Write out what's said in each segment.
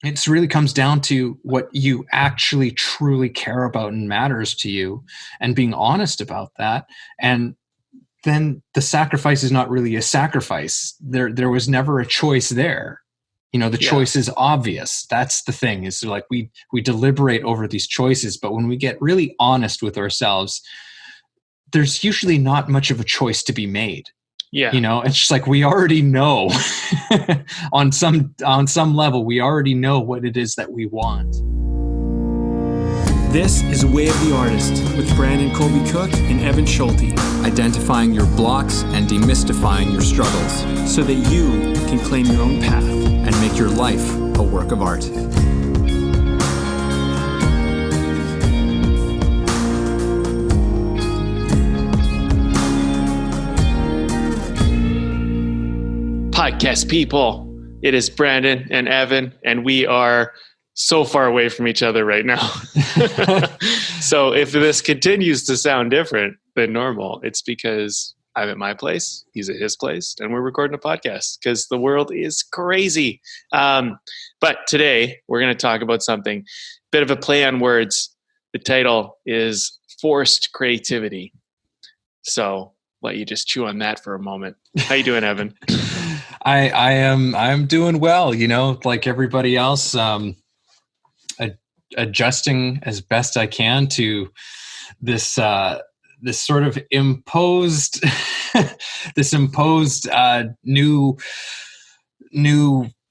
it really comes down to what you actually truly care about and matters to you, and being honest about that. And then the sacrifice is not really a sacrifice. There was never a choice there. The choice is obvious. That's the thing, is like we deliberate over these choices, but when we get really honest with ourselves, there's usually not much of a choice to be made. Yeah. It's just like we already know on some level, we already know what it is that we want. This is Way of the Artist with Brandon Colby Cook and Evan Schulte. Identifying your blocks and demystifying your struggles so that you can claim your own path and make your life a work of art. Podcast people, it is Brandon and Evan, and we are so far away from each other right now. So if this continues to sound different than normal, it's because I'm at my place, he's at his place, and we're recording a podcast because the world is crazy. But today we're going to talk about something, bit of a play on words. The title is Forced Creativity. So let you just chew on that for a moment. How you doing, Evan? I'm doing well, like everybody else, adjusting as best I can to this sort of imposed new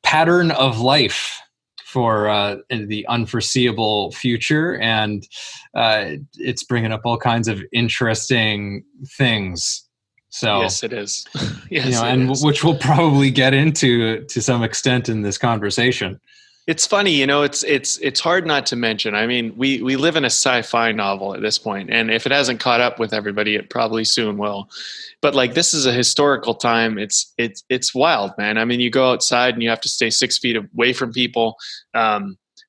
pattern of life for the unforeseeable future, and it's bringing up all kinds of interesting things. So yes, it is. Yes, which we'll probably get into to some extent in this conversation. It's funny, it's hard not to mention. I mean, we live in a sci-fi novel at this point, and if it hasn't caught up with everybody, it probably soon will. But like, this is a historical time. It's wild, man. I mean, you go outside and you have to stay 6 feet away from people.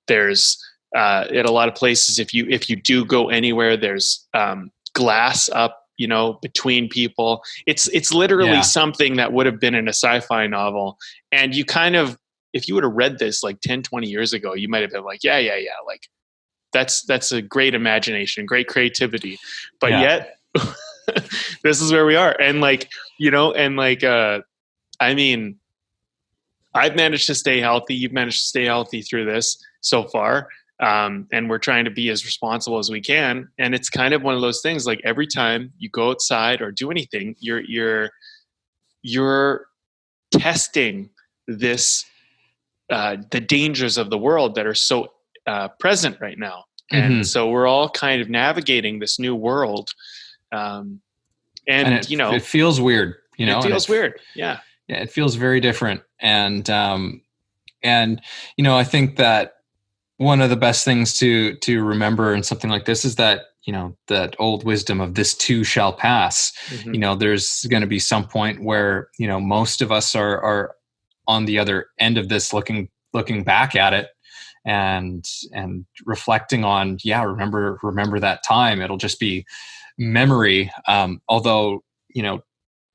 There's at a lot of places, if you do go anywhere, there's glass up, between people. It's literally something that would have been in a sci-fi novel. And you kind of, if you would have read this like 10, 20 years ago, you might have been like, yeah. Like that's a great imagination, great creativity. But yet this is where we are. And I mean, I've managed to stay healthy. You've managed to stay healthy through this so far. And we're trying to be as responsible as we can. And it's kind of one of those things, like every time you go outside or do anything, you're testing this, the dangers of the world that are so present right now. And so we're all kind of navigating this new world. And it feels weird, It feels weird. Yeah. Yeah, it feels very different. And I think that one of the best things to remember in something like this is that, that old wisdom of this too shall pass. Mm-hmm. There's going to be some point where, most of us are on the other end of this, looking back at it and reflecting on, remember that time. It'll just be memory. Although,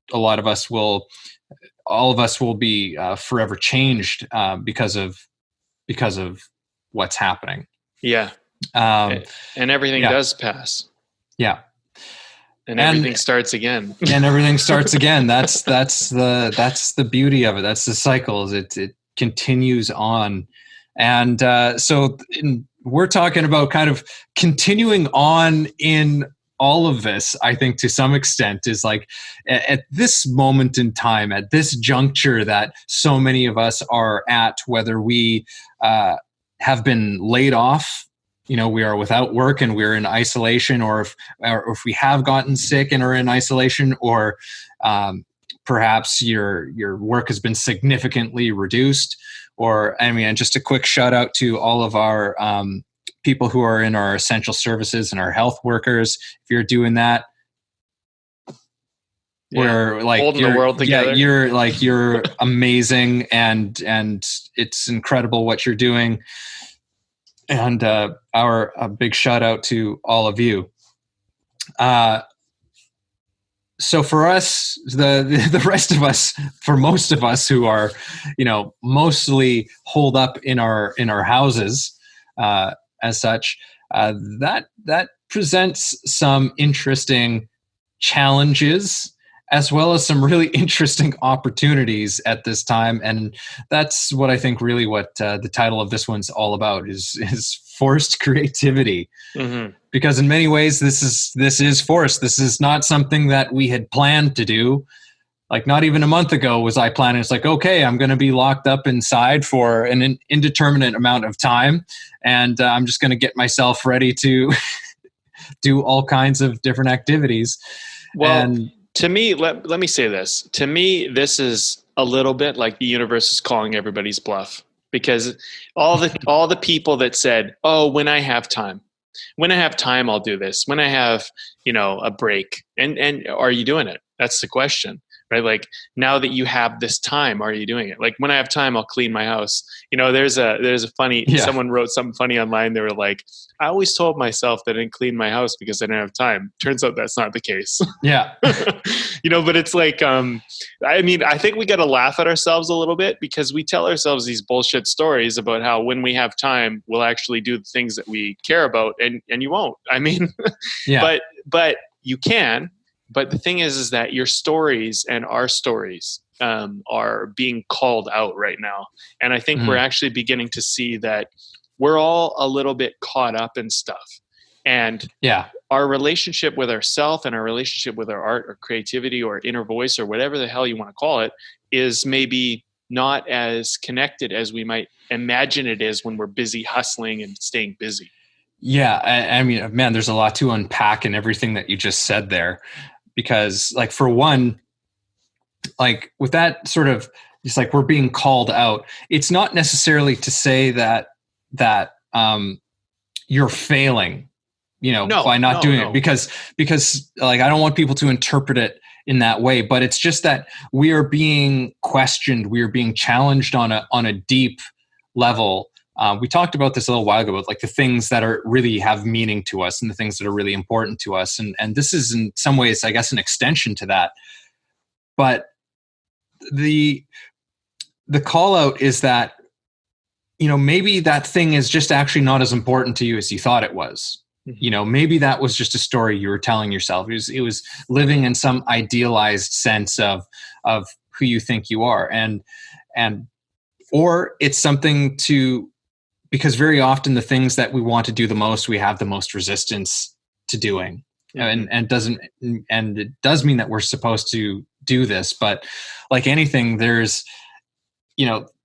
all of us will be forever changed because of what's happening. Yeah. And everything does pass. Yeah. And everything starts again. And everything starts again. That's the beauty of it. That's the cycles. It continues on. And so we're talking about kind of continuing on in all of this, I think, to some extent, is like at this moment in time, at this juncture that so many of us are at, whether we have been laid off, we are without work and we're in isolation, or if we have gotten sick and are in isolation, or perhaps your work has been significantly reduced, and just a quick shout out to all of our people who are in our essential services and our health workers. If you're doing that, we're like holding the world together. Yeah, you're amazing, and it's incredible what you're doing. And a big shout out to all of you. so for us, the rest of us, for most of us who are, mostly holed up in our houses, as such, that presents some interesting challenges as well as some really interesting opportunities at this time. And that's what I think really what the title of this one's all about is forced creativity. Mm-hmm. Because in many ways, this is forced. This is not something that we had planned to do. Like not even a month ago was I planning. It's like, okay, I'm going to be locked up inside for an indeterminate amount of time. And I'm just going to get myself ready to do all kinds of different activities. Well, and to me, let me say this. To me, this is a little bit like the universe is calling everybody's bluff, because all the people that said, "Oh, when I have time, I'll do this. When I have, a break," and are you doing it? That's the question, right? Like now that you have this time, are you doing it? Like when I have time, I'll clean my house. There's a funny, someone wrote something funny online. They were like, I always told myself that I didn't clean my house because I didn't have time. Turns out that's not the case. Yeah. But it's like, I think we got to laugh at ourselves a little bit because we tell ourselves these bullshit stories about how when we have time, we'll actually do the things that we care about, and you won't. Yeah. But you can. But the thing is that your stories and our stories are being called out right now. And I think we're actually beginning to see that we're all a little bit caught up in stuff. And our relationship with ourself and our relationship with our art or creativity or inner voice or whatever the hell you want to call it is maybe not as connected as we might imagine it is when we're busy hustling and staying busy. Yeah. I mean, man, there's a lot to unpack in everything that you just said there. Because like, for one, like with that sort of, it's like we're being called out. It's not necessarily to say that you're failing, by not doing it, because like, I don't want people to interpret it in that way, but it's just that we are being questioned. We are being challenged on a deep level. We talked about this a little while ago, about like the things that are really have meaning to us and the things that are really important to us. And this is in some ways, I guess, an extension to that. But the call out is that, maybe that thing is just actually not as important to you as you thought it was. Mm-hmm. Maybe that was just a story you were telling yourself. It was living in some idealized sense of who you think you are. Or it's something because very often the things that we want to do the most, we have the most resistance to doing. Mm-hmm. And it does mean that we're supposed to do this, but like anything, there's,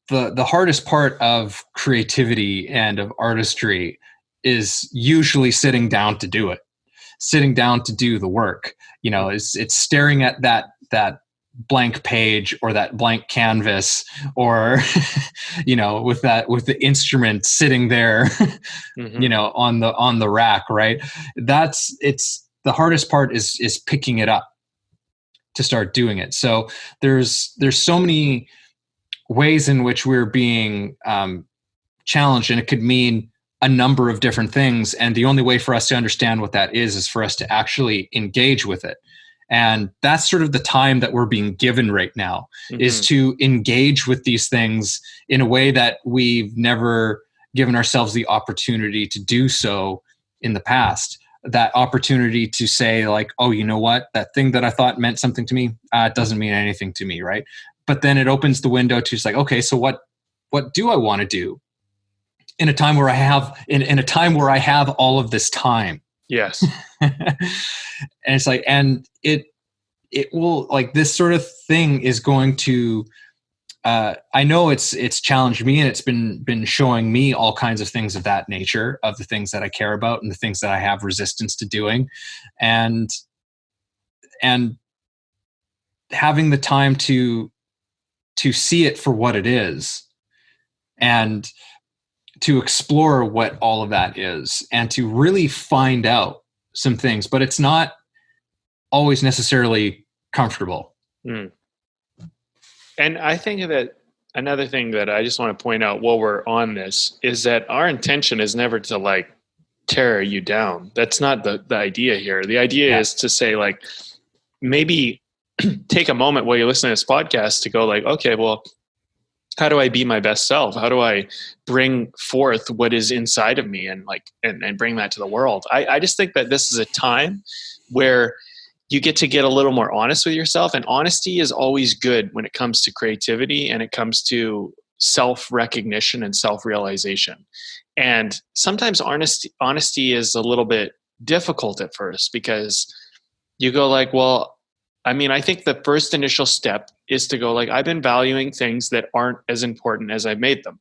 the hardest part of creativity and of artistry is usually sitting down to do it, sitting down to do the work. It's staring at that blank page or that blank canvas or with the instrument sitting there mm-hmm. on the rack, right? It's the hardest part is picking it up to start doing it. So there's so many ways in which we're being challenged, and it could mean a number of different things, and the only way for us to understand what that is for us to actually engage with it. And that's sort of the time that we're being given right now, mm-hmm. is to engage with these things in a way that we've never given ourselves the opportunity to do so in the past. That opportunity to say like, oh, you know what? That thing that I thought meant something to me, it doesn't mean anything to me, right? But then it opens the window to just like, okay, so what do I want to do in a time where I have in a time where I have all of this time? Yes. And it's like, and it will, like, this sort of thing is going to, I know it's challenged me, and it's been showing me all kinds of things of that nature, of the things that I care about and the things that I have resistance to doing, and having the time to see it for what it is, and to explore what all of that is, and to really find out some things, but it's not always necessarily comfortable. Mm. And I think that another thing that I just want to point out while we're on this is that our intention is never to like tear you down. That's not the idea here. The idea is to say like, maybe take a moment while you're listening to this podcast to go like, okay, well, how do I be my best self? How do I bring forth what is inside of me and bring that to the world? I just think that this is a time where you get a little more honest with yourself, and honesty is always good when it comes to creativity and it comes to self-recognition and self-realization. And sometimes honesty is a little bit difficult at first, because you go like, well, I mean, I think the first initial step is to go like, I've been valuing things that aren't as important as I made them.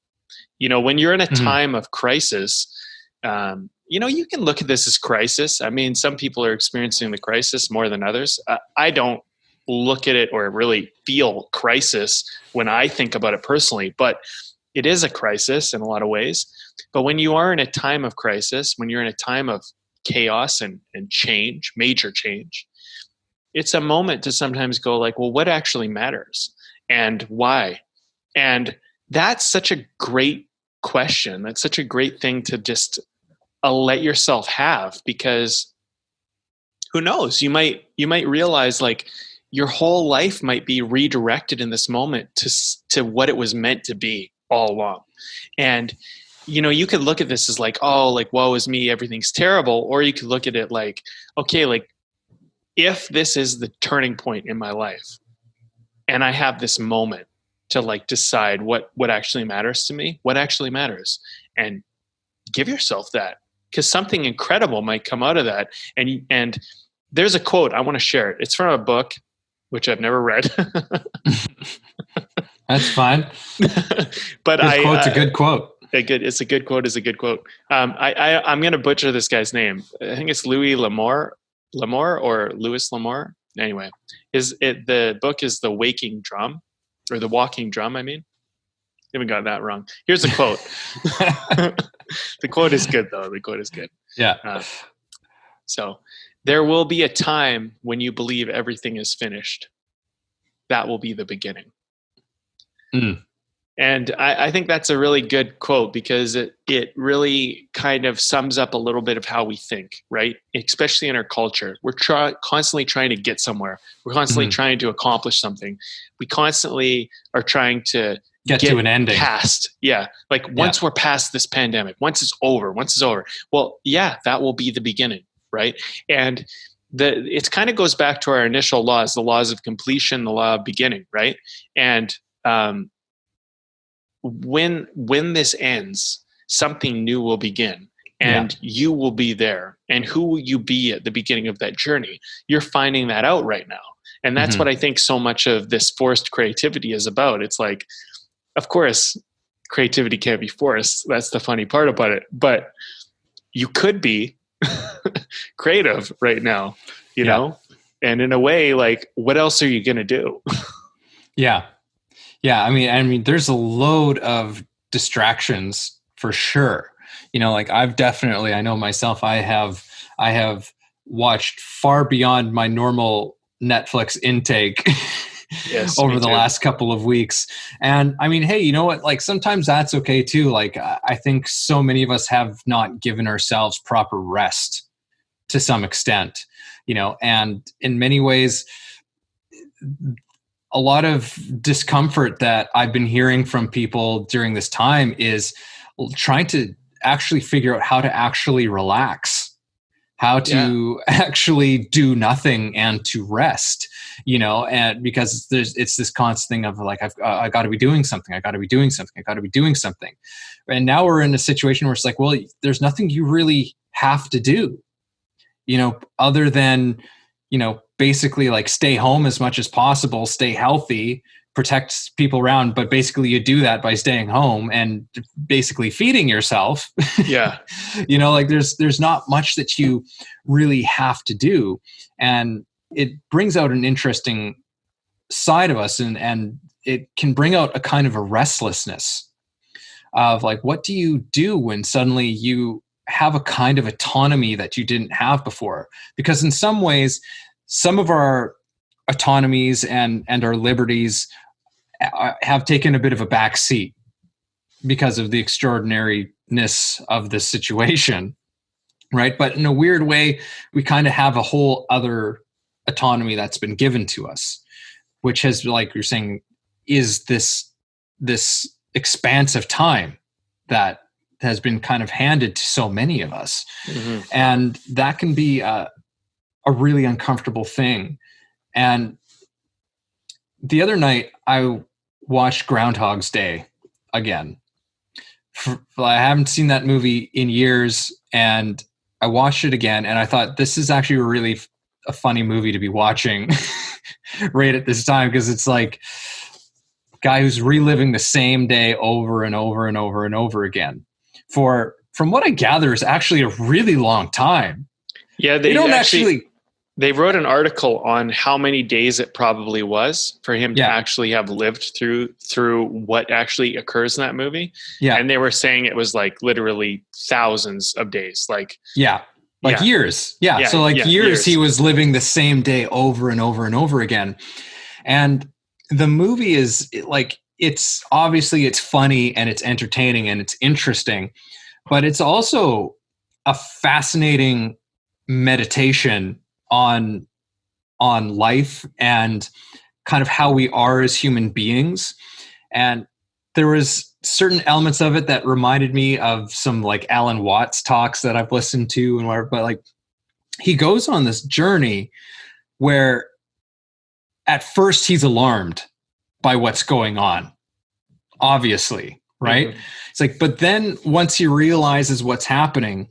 You know, when you're in a time of crisis, you know, you can look at this as crisis. I mean, some people are experiencing the crisis more than others. I don't look at it or really feel crisis when I think about it personally, but it is a crisis in a lot of ways. But when you are in a time of crisis, when you're in a time of chaos and change, major change, it's a moment to sometimes go like, well, what actually matters and why? And that's such a great question. That's such a great thing to just let yourself have, because who knows, you might realize like your whole life might be redirected in this moment to what it was meant to be all along. And, you know, you could look at this as like, oh, like, woe is me, everything's terrible. Or you could look at it like, okay, like, if this is the turning point in my life and I have this moment to like decide what actually matters to me, what actually matters, and give yourself that, because something incredible might come out of that. And there's a quote, I want to share it. It's from a book, which I've never read. That's fine. But This quote's a good quote. It's a good quote. It's a good quote. I'm going to butcher this guy's name. I think it's Louis L'Amour or Louis L'Amour. Anyway, the book is The Waking Drum, or The Walking Drum. I mean, haven't got that wrong. Here's a quote. The quote is good though. The quote is good. Yeah. So there will be a time when you believe everything is finished. That will be the beginning. And I think that's a really good quote, because it really kind of sums up a little bit of how we think, right? Especially in our culture. We're constantly trying to get somewhere. We're constantly trying to accomplish something. We constantly are trying to get to an ending. Past. Yeah. Like once we're past this pandemic, once it's over. Well, yeah, that will be the beginning, right? And it kind of goes back to our initial laws, the laws of completion, the law of beginning, right? And when this ends, something new will begin, and you will be there. And who will you be at the beginning of that journey? You're finding that out right now. And that's what I think so much of this forced creativity is about. It's like, of course, creativity can't be forced. That's the funny part about it. But you could be creative right now, you know? And in a way, like, what else are you going to do? Yeah. Yeah. I mean, there's a load of distractions for sure. You know, like I know myself, I have watched far beyond my normal Netflix intake over the last couple of weeks. And I mean, hey, you know what? Like sometimes that's okay too. Like I think so many of us have not given ourselves proper rest to some extent, you know, and in many ways, a lot of discomfort that I've been hearing from people during this time is trying to actually figure out how to actually relax, how to actually do nothing and to rest, you know, and because it's this constant thing of like, I got to be doing something. I got to be doing something. I got to be doing something. And now we're in a situation where it's like, well, there's nothing you really have to do, you know, other than, you know, basically like stay home as much as possible, stay healthy, protect people around. But basically you do that by staying home and basically feeding yourself. Yeah. You know, like there's not much that you really have to do. And it brings out an interesting side of us, and it can bring out a kind of a restlessness of like, what do you do when suddenly you have a kind of autonomy that you didn't have before? Because in some ways, some of our autonomies and our liberties have taken a bit of a back seat because of the extraordinariness of the situation, right? But in a weird way, we kind of have a whole other autonomy that's been given to us, which has, like you're saying, is this expanse of time that has been kind of handed to so many of us. Mm-hmm. And that can be a really uncomfortable thing. And the other night I watched Groundhog's Day again. I haven't seen that movie in years, and I watched it again, and I thought this is actually really a funny movie to be watching right at this time, because it's like a guy who's reliving the same day over and over and over and over again for, from what I gather, is actually a really long time. Yeah, they don't actually they wrote an article on how many days it probably was for him to actually have lived through what actually occurs in that movie. Yeah. And they were saying it was like literally thousands of days. Years. Yeah. So years he was living the same day over and over and over again. And the movie is like, it's obviously it's funny and it's entertaining and it's interesting, but it's also a fascinating meditation on life and kind of how we are as human beings. And there was certain elements of it that reminded me of some like Alan Watts talks that I've listened to and whatever, but like he goes on this journey where at first he's alarmed by what's going on, obviously, right? Mm-hmm. It's like, but then once he realizes what's happening,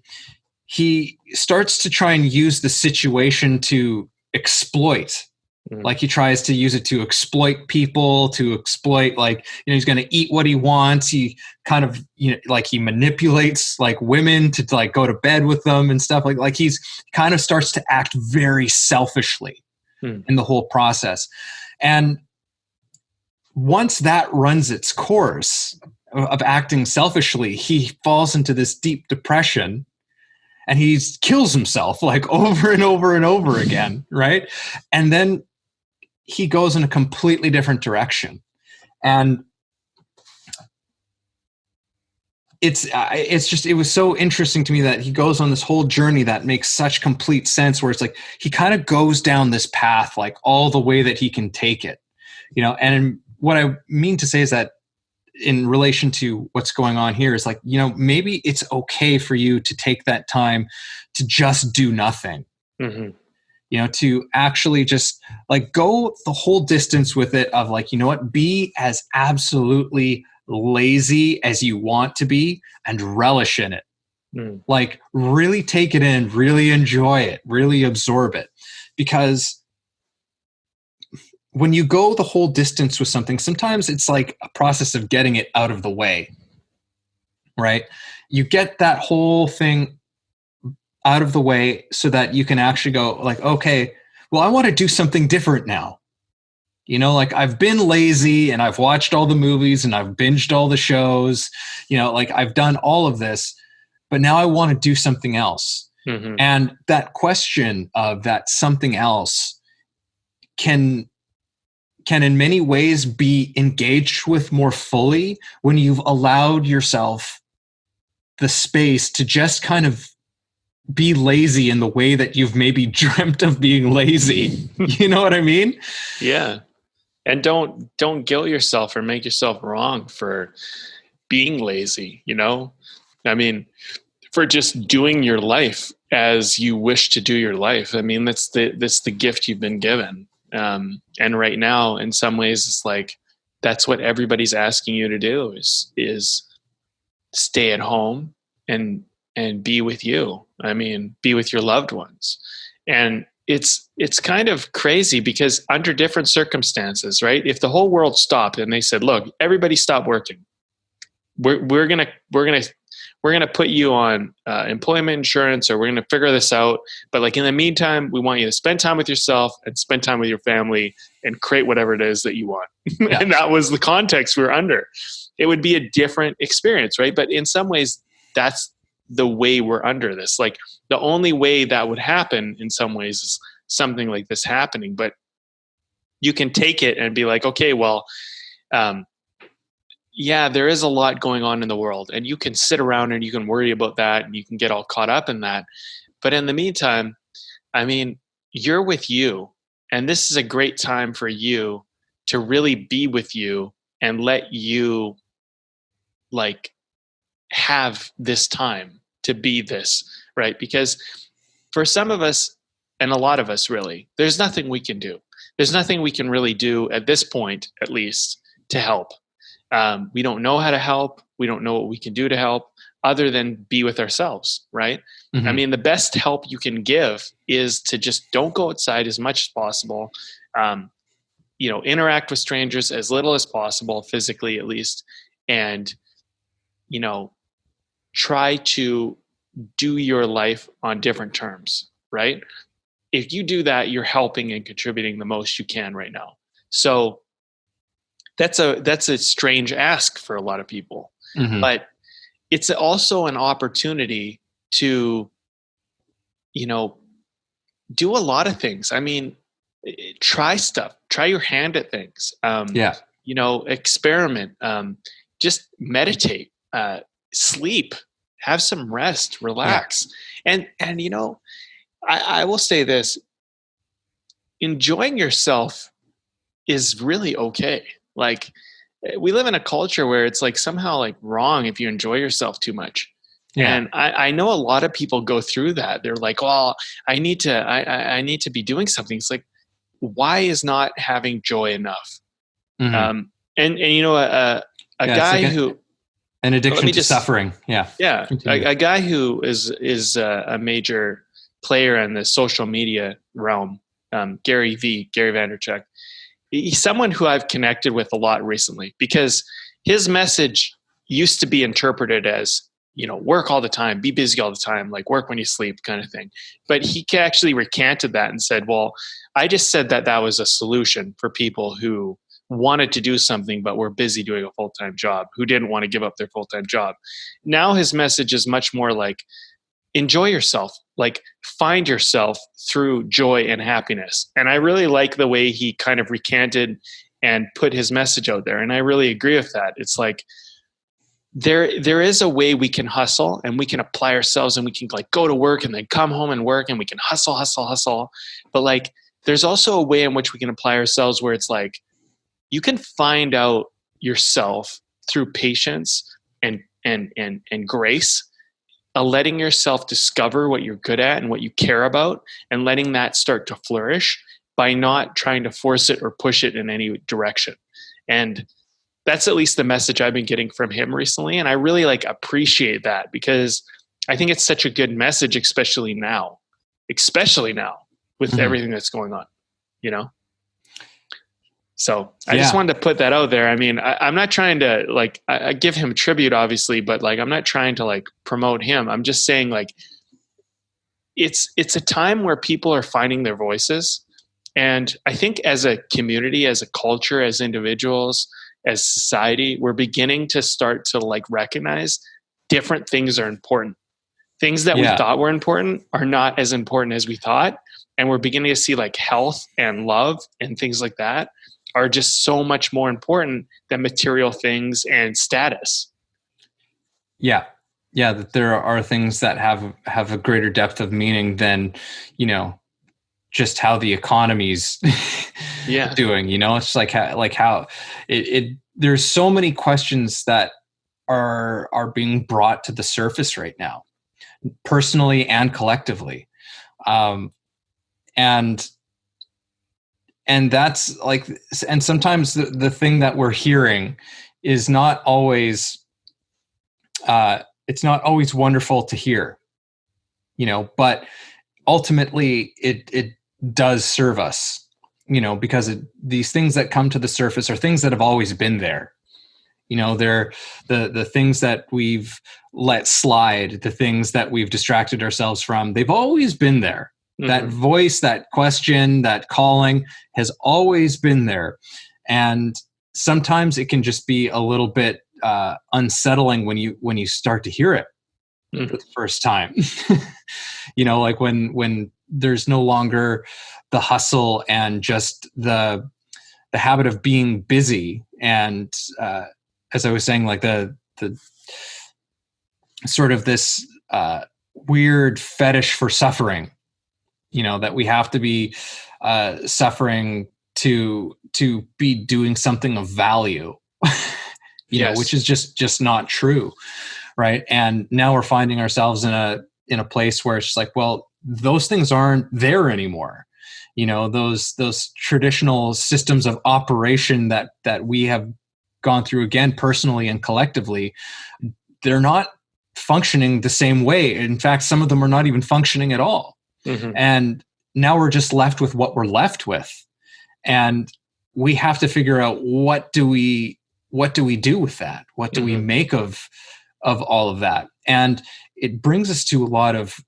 he starts to try and use the situation to exploit. Mm. Like he tries to use it to exploit people, to exploit, like, he's going to eat what he wants. He kind of, like he manipulates like women to like go to bed with them and stuff like he's kind of starts to act very selfishly in the whole process. And once that runs its course of acting selfishly, he falls into this deep depression. And he kills himself like over and over and over again, right? And then he goes in a completely different direction. And it was so interesting to me that he goes on this whole journey that makes such complete sense, where it's like he kind of goes down this path like all the way that he can take it, and what I mean to say is that in relation to what's going on here is like, maybe it's okay for you to take that time to just do nothing, to actually just like go the whole distance with it of like, be as absolutely lazy as you want to be and relish in it. Like really take it in, really enjoy it, really absorb it. Because when you go the whole distance with something, sometimes it's like a process of getting it out of the way, right? You get that whole thing out of the way so that you can actually go like, okay, well, I want to do something different now. Like I've been lazy and I've watched all the movies and I've binged all the shows, like I've done all of this, but now I want to do something else. Mm-hmm. And that question of that something else can in many ways be engaged with more fully when you've allowed yourself the space to just kind of be lazy in the way that you've maybe dreamt of being lazy. You know what I mean? Yeah. And don't guilt yourself or make yourself wrong for being lazy, I mean, for just doing your life as you wish to do your life. I mean, that's the gift you've been given. And right now, in some ways, it's like that's what everybody's asking you to do is stay at home and be with you. I mean, be with your loved ones. And it's kind of crazy because under different circumstances, right? If the whole world stopped and they said, "Look, everybody stop working. We're gonna put you on employment insurance, or we're gonna figure this out. But like in the meantime, we want you to spend time with yourself and spend time with your family and create whatever it is that you want." Yeah. And that was the context we were under. It would be a different experience, right? But in some ways, that's the way we're under this. Like the only way that would happen in some ways is something like this happening. But you can take it and be like, okay, well, yeah, there is a lot going on in the world, and you can sit around and you can worry about that and you can get all caught up in that. But in the meantime, I mean, you're with you And this is a great time for you to really be with you and let you like have this time to be this, right? Because for some of us, and a lot of us really, there's nothing we can do. There's nothing we can really do at this point, at least, to help. We don't know how to help. We don't know what we can do to help other than be with ourselves, right? Mm-hmm. I mean, the best help you can give is to just don't go outside as much as possible. Interact with strangers as little as possible, physically at least, and, try to do your life on different terms, right? If you do that, you're helping and contributing the most you can right now. So that's a strange ask for a lot of people, Mm-hmm. but it's also an opportunity to, do a lot of things. I mean, try stuff, try your hand at things, experiment, just meditate, sleep, have some rest, relax. And I will say this, enjoying yourself is really okay. Like, we live in a culture where it's like somehow like wrong if you enjoy yourself too much. Yeah. And I know a lot of people go through that. They're like, well, I need to be doing something. It's like, why is not having joy enough? Mm-hmm. A guy who, an addiction to suffering. Yeah. Yeah. A guy who is a major player in the social media realm, Gary Vaynerchuk. He's someone who I've connected with a lot recently because his message used to be interpreted as, work all the time, be busy all the time, like work when you sleep kind of thing. But he actually recanted that and said, well, I just said that was a solution for people who wanted to do something but were busy doing a full-time job, who didn't want to give up their full-time job. Now his message is much more like, enjoy yourself, like find yourself through joy and happiness. And I really like the way he kind of recanted and put his message out there. And I really agree with that. It's like, there is a way we can hustle and we can apply ourselves and we can like go to work and then come home and work and we can hustle. But like, there's also a way in which we can apply ourselves where it's like, you can find out yourself through patience and grace, letting yourself discover what you're good at and what you care about and letting that start to flourish by not trying to force it or push it in any direction. And that's at least the message I've been getting from him recently. And I really like appreciate that because I think it's such a good message, especially now with everything that's going on, So I just wanted to put that out there. I mean, I'm not trying to like, I give him tribute obviously, but like, I'm not trying to like promote him. I'm just saying like, it's a time where people are finding their voices. And I think as a community, as a culture, as individuals, as society, we're beginning to start to like recognize different things are important. Things that we thought were important are not as important as we thought. And we're beginning to see like health and love and things like that are just so much more important than material things and status. Yeah. Yeah. That there are things that have a greater depth of meaning than, just how the economy's doing, it's like how there's so many questions that are being brought to the surface right now, personally and collectively. And that's like, and sometimes the thing that we're hearing is not always, it's not always wonderful to hear, but ultimately it does serve us, because these things that come to the surface are things that have always been there. They're the things that we've let slide, the things that we've distracted ourselves from. They've always been there. Mm-hmm. That voice, that question, that calling has always been there. And sometimes it can just be a little bit unsettling when you start to hear it for the first time. Like when there's no longer the hustle and just the habit of being busy. And as I was saying, like the sort of this weird fetish for suffering, that we have to be suffering to be doing something of value, Yes. which is just not true. Right. And now we're finding ourselves in a place where it's just like, well, those things aren't there anymore. Those traditional systems of operation that we have gone through, again, personally and collectively, they're not functioning the same way. In fact, some of them are not even functioning at all. Mm-hmm. And now we're just left with what we're left with. And we have to figure out what do we do with that? What do we make of all of that? And it brings us to a lot of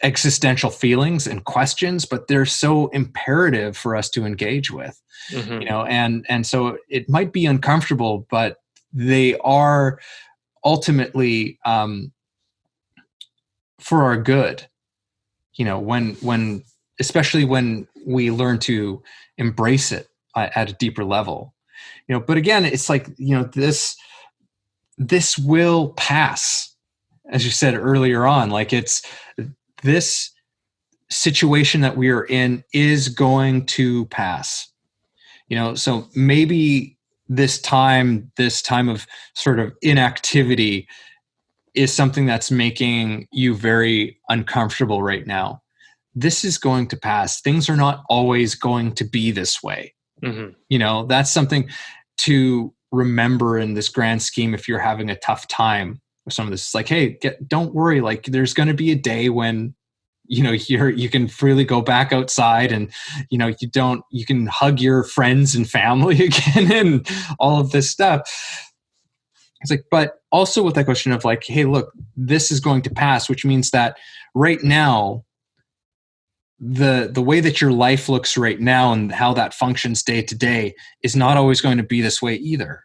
existential feelings and questions, but they're so imperative for us to engage with, and so it might be uncomfortable, but they are ultimately for our good, when especially when we learn to embrace it at a deeper level, but again, it's like, this will pass, as you said earlier on. Like, it's this situation that we are in is going to pass, so maybe this time of sort of inactivity is something that's making you very uncomfortable right now. This is going to pass. Things are not always going to be this way. Mm-hmm. That's something to remember in this grand scheme. If you're having a tough time with some of this, it's like, hey, don't worry. Like, there's going to be a day when, you can freely go back outside, and, you can hug your friends and family again and all of this stuff. It's like, but also with that question of like, hey, look, this is going to pass, which means that right now, the way that your life looks right now and how that functions day to day is not always going to be this way either.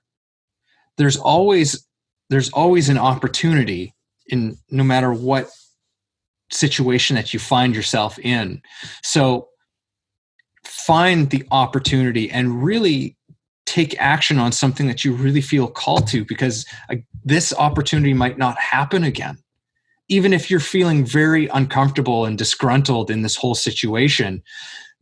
There's always an opportunity in no matter what situation that you find yourself in. So find the opportunity and really take action on something that you really feel called to, because this opportunity might not happen again. Even if you're feeling very uncomfortable and disgruntled in this whole situation,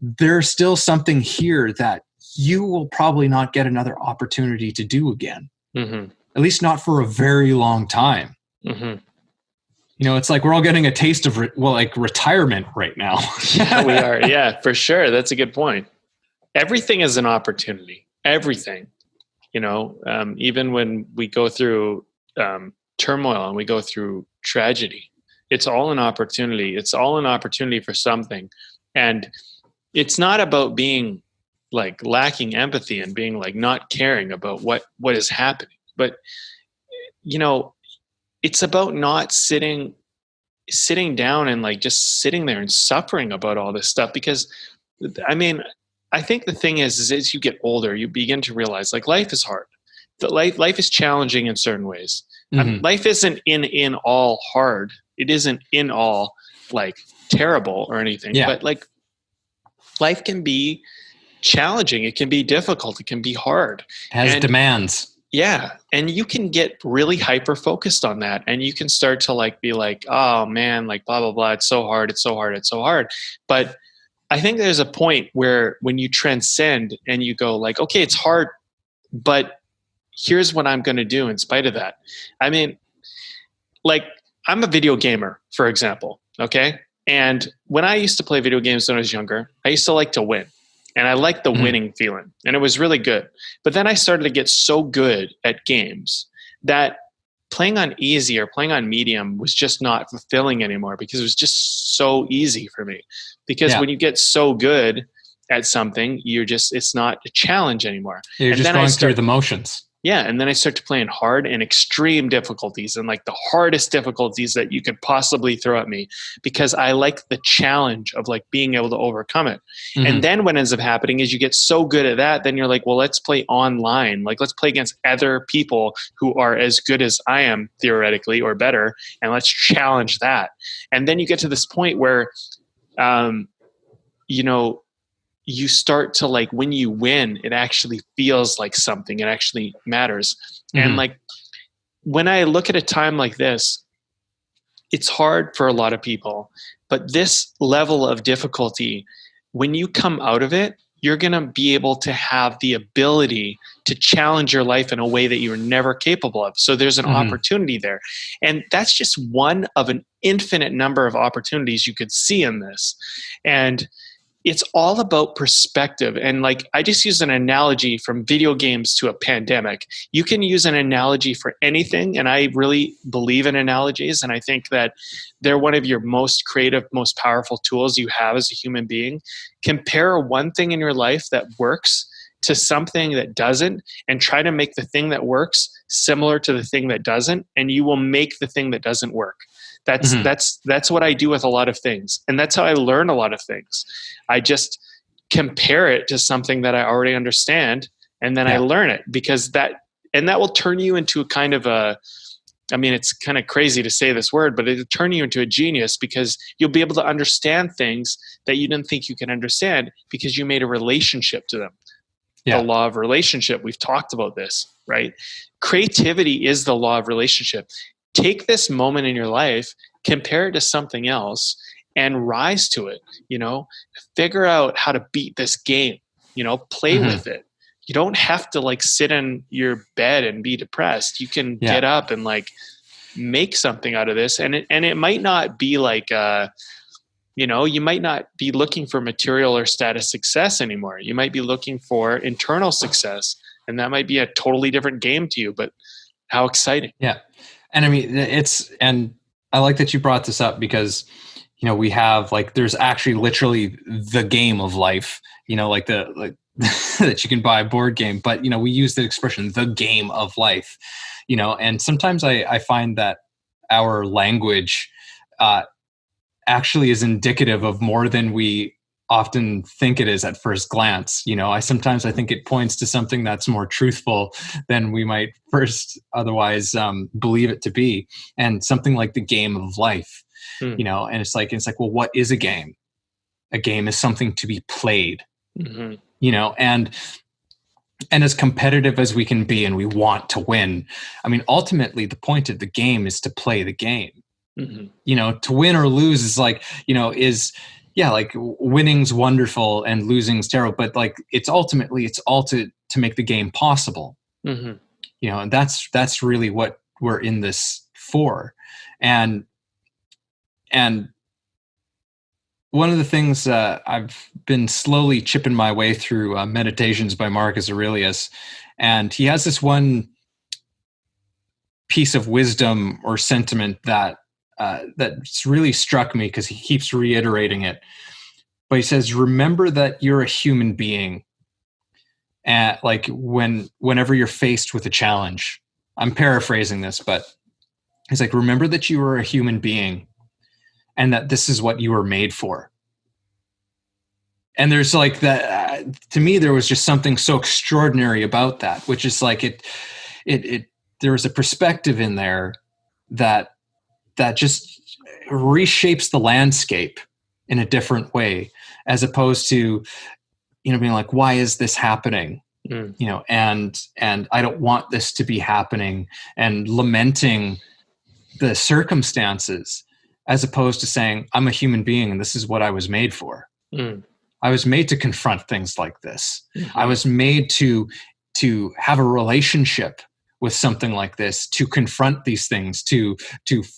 there's still something here that you will probably not get another opportunity to do again. Mm-hmm. At least not for a very long time. Mm-hmm. It's like we're all getting a taste of retirement right now. Yeah, we are. Yeah, for sure. That's a good point. Everything is an opportunity. Everything. Even when we go through turmoil and we go through tragedy, it's all an opportunity. It's all an opportunity for something. And it's not about being like lacking empathy and being like not caring about what is happening. But, it's about not sitting down and like just sitting there and suffering about all this stuff. Because I think the thing is as you get older, you begin to realize like life is hard. That life is challenging in certain ways. Mm-hmm. Life isn't in all hard. It isn't in all like terrible or anything. Yeah. But like life can be challenging. It can be difficult. It can be hard. It has demands. Yeah. And you can get really hyper focused on that. And you can start to like be like, oh man, like blah, blah, blah. It's so hard. It's so hard. It's so hard. But I think there's a point where when you transcend and you go like, okay, it's hard, but here's what I'm going to do in spite of that. Like I'm a video gamer, for example. Okay. And when I used to play video games when I was younger, I used to like to win. And I liked the winning feeling. And it was really good. But then I started to get so good at games that playing on easy or playing on medium was just not fulfilling anymore, because it was just so easy for me. Because when you get so good at something, it's not a challenge anymore. You're just going through the motions. Yeah. And then I start to play in hard and extreme difficulties and like the hardest difficulties that you could possibly throw at me, because I like the challenge of like being able to overcome it. Mm-hmm. And then what ends up happening is you get so good at that, then you're like, well, let's play online. Like let's play against other people who are as good as I am theoretically or better. And let's challenge that. And then you get to this point where, you start to like, when you win, it actually feels like something, it actually matters. Mm-hmm. And like, when I look at a time like this, it's hard for a lot of people But this level of difficulty, when you come out of it, you're going to be able to have the ability to challenge your life in a way that you were never capable of. So there's an opportunity there. And that's just one of an infinite number of opportunities you could see in this. And it's all about perspective. And like, I just use an analogy from video games to a pandemic. You can use an analogy for anything. And I really believe in analogies. And I think that they're one of your most creative, most powerful tools you have as a human being. Compare one thing in your life that works to something that doesn't, and try to make the thing that works similar to the thing that doesn't, and you will make the thing that doesn't work. That's what I do with a lot of things. And that's how I learn a lot of things. I just compare it to something that I already understand, and then I learn it, because that will turn you into a kind of it's kind of crazy to say this word, but it'll turn you into a genius, because you'll be able to understand things that you didn't think you could understand because you made a relationship to them. The law of relationship. We've talked about this, right? Creativity is the law of relationship. Take this moment in your life, compare it to something else, and rise to it. Figure out how to beat this game, play with it. You don't have to like sit in your bed and be depressed. You can get up and like make something out of this. And it might not be like, you might not be looking for material or status success anymore. You might be looking for internal success, and that might be a totally different game to you, but how exciting. Yeah. And I mean, and I like that you brought this up, because, we have like, there's actually literally the game of life, that you can buy a board game, but, we use the expression, the game of life, and sometimes I find that our language, actually is indicative of more than we often think it is at first glance. I think it points to something that's more truthful than we might first otherwise believe it to be. And something like the game of life, and it's like, well, what is a game? A game is something to be played, and as competitive as we can be, and we want to win. I mean, ultimately the point of the game is to play the game. To win or lose is like, like winning's wonderful and losing's terrible, but like it's all to make the game possible. And that's really what we're in this for. And one of the things I've been slowly chipping my way through Meditations by Marcus Aurelius, and he has this one piece of wisdom or sentiment that's really struck me, because he keeps reiterating it. But he says, remember that you're a human being. And like whenever you're faced with a challenge, I'm paraphrasing this, but he's like, remember that you are a human being and that this is what you were made for. And there's like that, to me, there was just something so extraordinary about that, which is like there was a perspective in there that just reshapes the landscape in a different way, as opposed to, being like, why is this happening? And I don't want this to be happening, and lamenting the circumstances, as opposed to saying, I'm a human being and this is what I was made for. I was made to confront things like this. I was made to have a relationship with something like this, to confront these things, to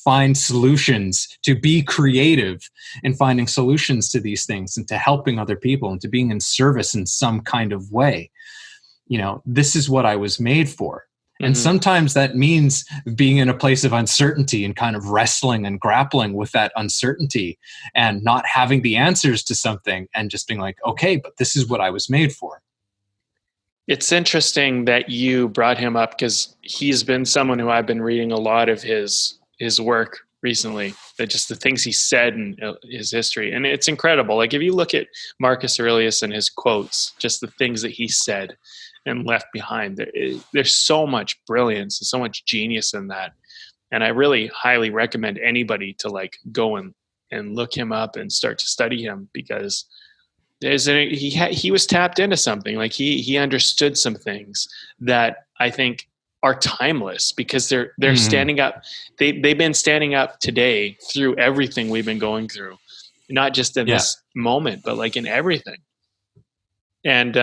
find solutions, to be creative in finding solutions to these things, and to helping other people, and to being in service in some kind of way. This is what I was made for. And sometimes that means being in a place of uncertainty and kind of wrestling and grappling with that uncertainty and not having the answers to something, and just being like, okay, but this is what I was made for. It's interesting that you brought him up, because he's been someone who I've been reading a lot of his work recently, that just the things he said in his history. And it's incredible. Like if you look at Marcus Aurelius and his quotes, just the things that he said and left behind, there's so much brilliance and so much genius in that. And I really highly recommend anybody to like go and look him up and start to study him, because he was tapped into something. Like he understood some things that I think are timeless, because they're standing up. They've been standing up today through everything we've been going through. not just in this moment, but like in everything. And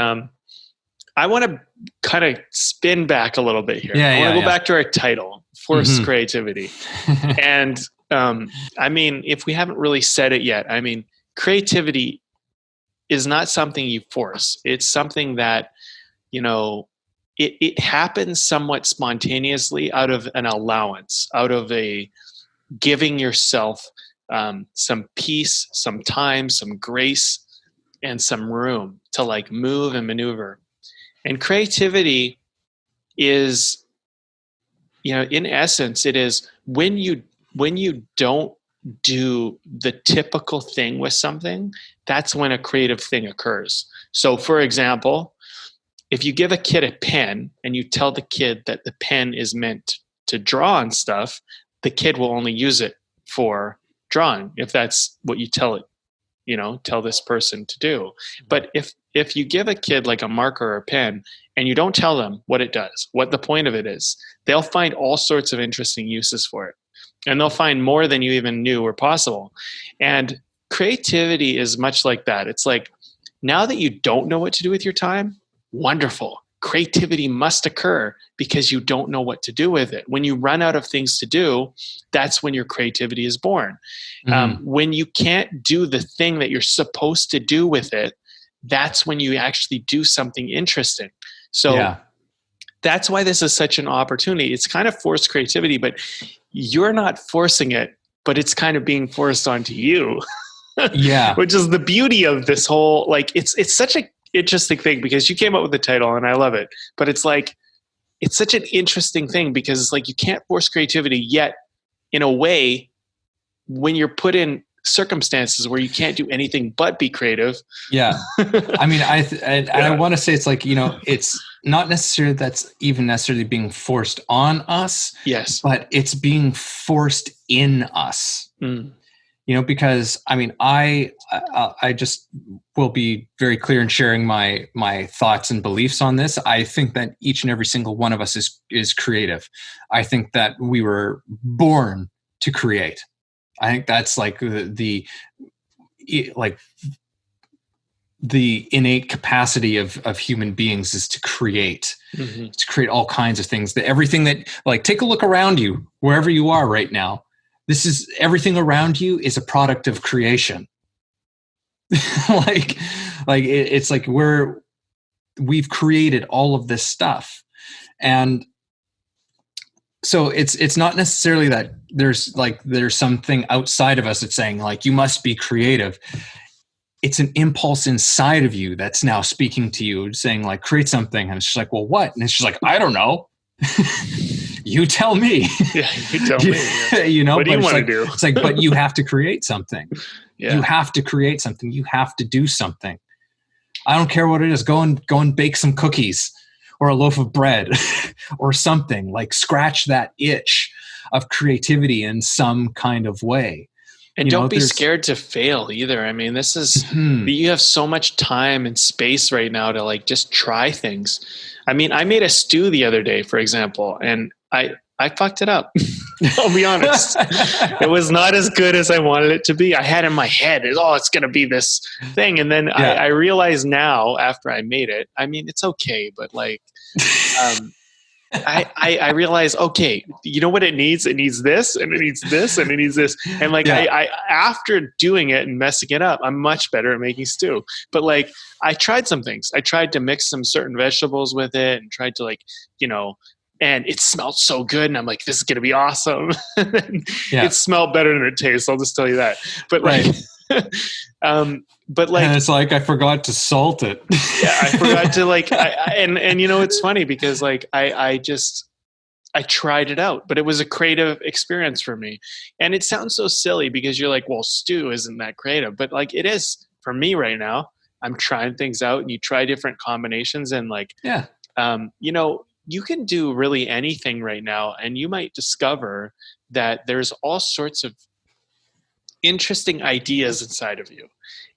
I want to kind of spin back a little bit here. I want to go back to our title, Forced Creativity. And I mean, if we haven't really said it yet, I mean, creativity is not something you force. It's something that, you know, it happens somewhat spontaneously out of an allowance, out of a giving yourself some peace, some time, some grace, and some room to like move and maneuver. And creativity is, you know, in essence, it is when you don't do the typical thing with something, that's when a creative thing occurs. So for example, if you give a kid a pen and you tell the kid that the pen is meant to draw on stuff, the kid will only use it for drawing, if that's what you tell it, you know, tell this person to do. But if you give a kid like a marker or a pen and you don't tell them what it does, what the point of it is, they'll find all sorts of interesting uses for it. And they'll find more than you even knew were possible. And creativity is much like that. It's like, now that you don't know what to do with your time, wonderful. Creativity must occur because you don't know what to do with it. When you run out of things to do, that's when your creativity is born. When you can't do the thing that you're supposed to do with it, that's when you actually do something interesting. So that's why this is such an opportunity. It's kind of forced creativity, but you're not forcing it, but it's kind of being forced onto you. Which is the beauty of this whole, like, it's such a interesting thing because you came up with the title and I love it, but it's like, it's such an interesting thing because it's like, you can't force creativity, yet in a way, when you're put in circumstances where you can't do anything but be creative. I mean, I want to say it's like, you know, it's not necessarily that's even necessarily being forced on us. But it's being forced in us. You know, because I mean, I just will be very clear in sharing my thoughts and beliefs on this. I think that each and every single one of us is creative. I think that we were born to create. I think that's like the innate capacity of human beings is to create, to create all kinds of things. That everything that, like, take a look around you, wherever you are right now. This is everything around you is a product of creation. It's like we've created all of this stuff. And so it's not necessarily that there's something outside of us that's saying like, you must be creative. It's an impulse inside of you that's now speaking to you, saying like, create something. And it's just like, well, what? And it's just like, I don't know. You tell me. You tell me. You know, what do you want to do? It's like, but you have to create something. You have to create something. You have to do something. I don't care what it is. Go and bake some cookies or a loaf of bread or something. Like, scratch that itch of creativity in some kind of way. And don't be scared to fail either. I mean, this is, you have so much time and space right now to like just try things. I mean, I made a stew the other day, for example, and I fucked it up. I'll be honest. It was not as good as I wanted it to be. I had in my head, it's going to be this thing. And then I realize now after I made it, I mean, it's okay, but like, I realize, okay, you know what it needs? It needs this, and it needs this, and it needs this. And like, I after doing it and messing it up, I'm much better at making stew. But like, I tried some things. I tried to mix some certain vegetables with it and tried to like, you know, and it smelled so good. And I'm like, this is going to be awesome. It smelled better than it tastes. I'll just tell you that. But like, but like, and it's like, I forgot to salt it. I forgot to like, and you know, it's funny because like, I tried it out, but it was a creative experience for me. And it sounds so silly because you're like, well, stew isn't that creative, but like it is for me right now. I'm trying things out and you try different combinations and like, you know, you can do really anything right now. And you might discover that there's all sorts of interesting ideas inside of you.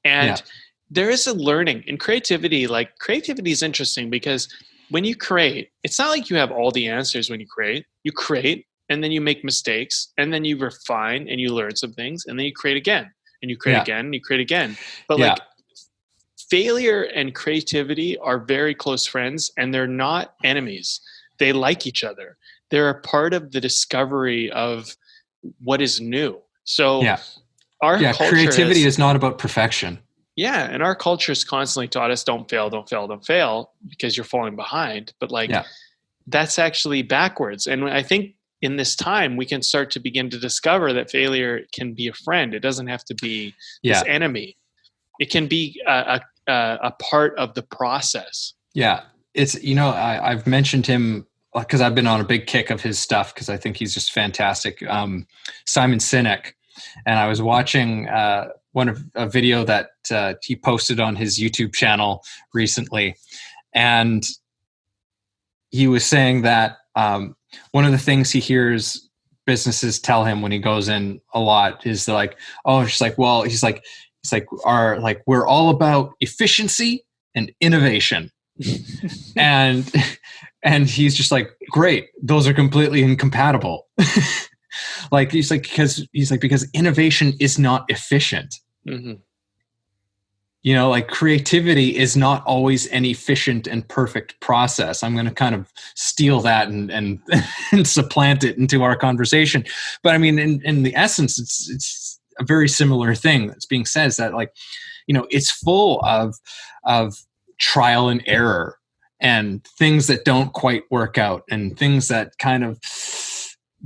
And there is a learning in creativity. Like, creativity is interesting because when you create, it's not like you have all the answers when you create and then you make mistakes and then you refine and you learn some things and then you create again. and you create again, and you create again. But like failure and creativity are very close friends, and they're not enemies. They like each other. They're a part of the discovery of what is new. So our culture creativity is not about perfection. Yeah. And our culture has constantly taught us don't fail because you're falling behind. But like that's actually backwards. And I think in this time we can start to begin to discover that failure can be a friend. It doesn't have to be this enemy. It can be a part of the process. Yeah. It's, I've mentioned him because I've been on a big kick of his stuff because I think he's just fantastic. Simon Sinek. And I was watching a video that he posted on his YouTube channel recently. And he was saying that one of the things he hears businesses tell him when he goes in a lot is like, oh, it's like, well, he's like, we're all about efficiency and innovation. and he's just like, great, those are completely incompatible. Because innovation is not efficient. Mm-hmm. Like creativity is not always an efficient and perfect process. I'm going to kind of steal that and supplant it into our conversation. But I mean, in the essence, it's a very similar thing that's being said, is that it's full of trial and error and things that don't quite work out and things that kind of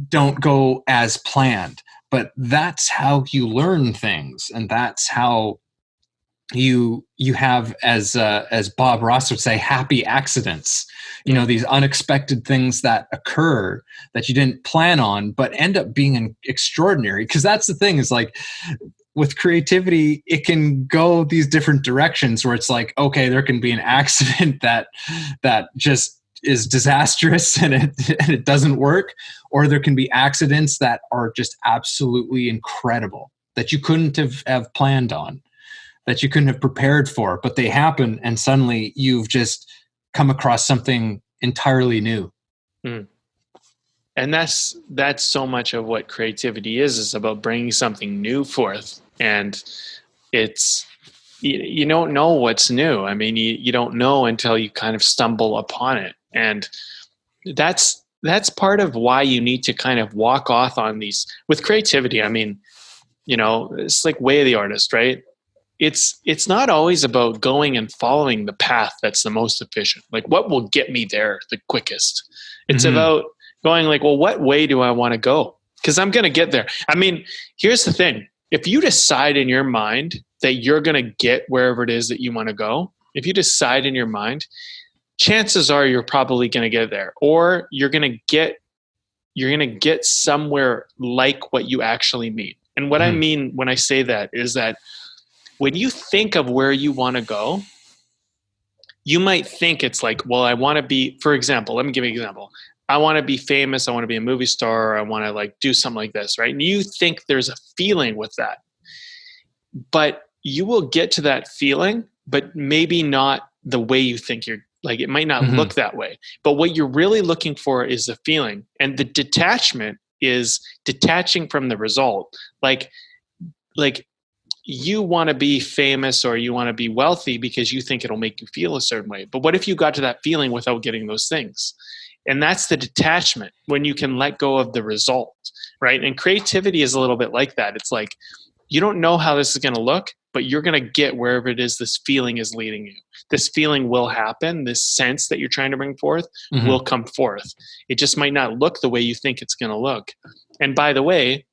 don't go as planned. But that's how you learn things, and that's how you have, as Bob Ross would say, happy accidents. These unexpected things that occur that you didn't plan on, but end up being extraordinary. Because that's the thing, is like with creativity, it can go these different directions where it's like, okay, there can be an accident that just is disastrous and it doesn't work, or there can be accidents that are just absolutely incredible that you couldn't have planned on, that you couldn't have prepared for, but they happen, and suddenly you've just come across something entirely new. Mm. And that's so much of what creativity is about bringing something new forth. And it's, you don't know what's new. I mean, you don't know until you kind of stumble upon it. And that's part of why you need to kind of walk off on these with creativity. I mean, it's like way of the artist, right? It's not always about going and following the path that's the most efficient. Like what will get me there the quickest? It's about going like, well, what way do I want to go? Because I'm going to get there. I mean, here's the thing. If you decide in your mind that you're going to get wherever it is that you want to go, if you decide in your mind, chances are you're probably going to get there, or you're going to get somewhere like what you actually mean. And what I mean when I say that is that when you think of where you want to go, you might think it's like, well, I want to be, for example, let me give you an example. I want to be famous. I want to be a movie star. I want to like do something like this, right? And you think there's a feeling with that, but you will get to that feeling, but maybe not the way you think you're like, it might not look that way, but what you're really looking for is the feeling, and the detachment is detaching from the result. Like you want to be famous or you want to be wealthy because you think it'll make you feel a certain way. But what if you got to that feeling without getting those things? And that's the detachment, when you can let go of the result, right? And creativity is a little bit like that. It's like, you don't know how this is going to look, but you're going to get wherever it is this feeling is leading you. This feeling will happen. This sense that you're trying to bring forth will come forth. It just might not look the way you think it's going to look. And by the way,